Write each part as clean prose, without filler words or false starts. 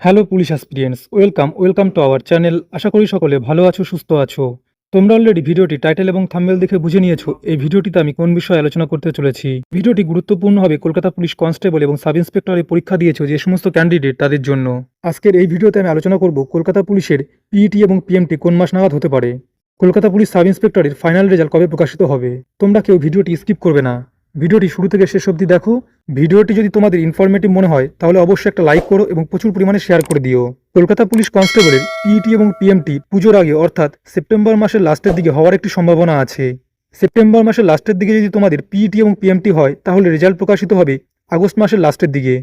Hello police aspirants, welcome to our channel. আশা করি সকলে ভালো আছো, সুস্থ আছো। তোমরা অলরেডি ভিডিওটি টাইটেল এবং থাম্বনেল দেখে বুঝে নিয়েছো এই ভিডিওটিতে আমি কোন বিষয়ে আলোচনা করতে চলেছি। ভিডিওটি গুরুত্বপূর্ণ হবে কলকাতা পুলিশ কনস্টেবল এবং সাব ইন্সপেক্টরের পরীক্ষা দিয়েছো যে সমস্ত ক্যান্ডিডেট তাদের জন্য। আজকের এই ভিডিওতে আমি আলোচনা করব কলকাতা পুলিশের পিইটি এবং পিএমটি কোন মাস নাগাদ হতে পারে, কলকাতা পুলিশ সাব ইন্সপেক্টরের ফাইনাল রেজাল্ট কবে প্রকাশিত হবে। তোমরা কেউ ভিডিওটি স্কিপ করবে না, ভিডিওটি শুরু থেকে শেষ অবধি দেখো। ভিডিওটি যদি তোমাদের ইনফরমেটিভ মনে হয় তাহলে অবশ্যই একটা লাইক করো এবং প্রচুর পরিমাণে শেয়ার করে দিও। কলকাতা পুলিশ কনস্টেবলের পিইটি এবং পিএমটি পুজোর আগে অর্থাৎ সেপ্টেম্বর মাসের লাস্টের দিকে হওয়ার একটি সম্ভাবনা আছে। সেপ্টেম্বর মাসের লাস্টের দিকে যদি তোমাদের পিইটি এবং পিএমটি হয় তাহলে রেজাল্ট প্রকাশিত হবে আগস্ট মাসের লাস্টের দিকে।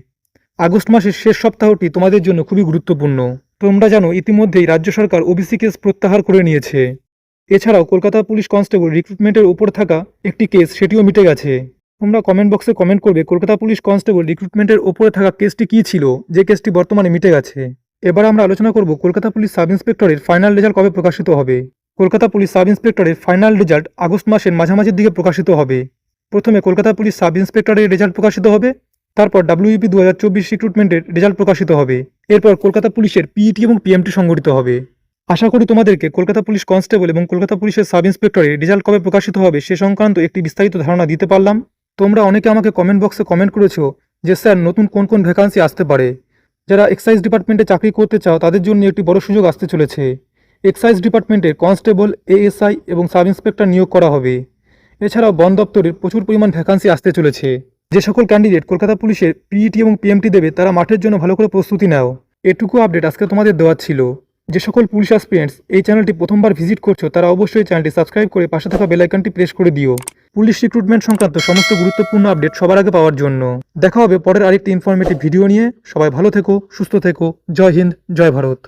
আগস্ট মাসের শেষ সপ্তাহটি তোমাদের জন্য খুবই গুরুত্বপূর্ণ। তোমরা জানো ইতিমধ্যেই রাজ্য সরকার ওবিসি কেস প্রত্যাহার করে নিয়েছে। এছাড়াও কলকাতা পুলিশ কনস্টেবল রিক্রুটমেন্টের উপর থাকা একটি কেস সেটিও মিটে গেছে। তোমরা কমেন্ট বক্সে কমেন্ট করবে কলকাতা পুলিশ কনস্টেবল রিক্রুটমেন্টের ওপরে থাকা কেসটি কী ছিল, যে কেসটি বর্তমানে মিটে গেছে। এবার আমরা আলোচনা করব কলকাতা পুলিশ সাব ইন্সপেক্টরের ফাইনাল রেজাল্ট কবে প্রকাশিত হবে। কলকাতা পুলিশ সাব ইন্সপেক্টরের ফাইনাল রেজাল্ট আগস্ট মাসের মাঝামাঝির দিকে প্রকাশিত হবে। প্রথমে কলকাতা পুলিশ সাব ইন্সপেক্টরের রেজাল্ট প্রকাশিত হবে, তারপর ডাব্লিউপি 2024 রিক্রুটমেন্টের রেজাল্ট প্রকাশিত হবে। এরপর কলকাতা পুলিশের পিইটি এবং পিএমটি সংগঠিত হবে। আশা করি তোমাদেরকে কলকাতা পুলিশ কনস্টেবল এবং কলকাতা পুলিশের সাব ইন্সপেক্টরের রেজাল্ট কবে প্রকাশিত হবে সে সংক্রান্ত একটি বিস্তারিত ধারণা দিতে পারলাম। তোমরা অনেকে আমাকে কমেন্ট বক্সে কমেন্ট করেছো যে স্যার নতুন কোন কোন ভ্যাকান্সি আসতে পারে। যারা এক্সাইজ ডিপার্টমেন্টে চাকরি করতে চাও তাদের জন্য একটি বড় সুযোগ আসতে চলেছে। এক্সাইজ ডিপার্টমেন্টে কনস্টেবল, এএসআই এবং সাব ইন্সপেক্টর নিয়োগ করা হবে। এছাড়াও বন দপ্তরের প্রচুর পরিমাণ ভ্যাকান্সি আসতে চলেছে। যে সকল ক্যান্ডিডেট কলকাতা পুলিশের পিইটি এবং পিএমটি দেবে তারা মাঠের জন্য ভালো করে প্রস্তুতি নাও। এটুকু আপডেট আজকে তোমাদের দেওয়া ছিল। যে সকল পুলিশ অ্যাসপিরেন্টস এই চ্যানেলটি প্রথমবার ভিজিট করছো তারা অবশ্যই চ্যানেলটি সাবস্ক্রাইব করে পাশে থাকা বেল আইকনটি প্রেস করে দিও পুলিশ রিক্রুটমেন্ট সংক্রান্ত সমস্ত গুরুত্বপূর্ণ আপডেট সবার আগে পাওয়ার জন্য। দেখা হবে পরের আরেকটি ইনফরমেটিভ ভিডিও নিয়ে। সবাই ভালো থেকো, সুস্থ থেকো। জয় হিন্দ, জয় ভারত।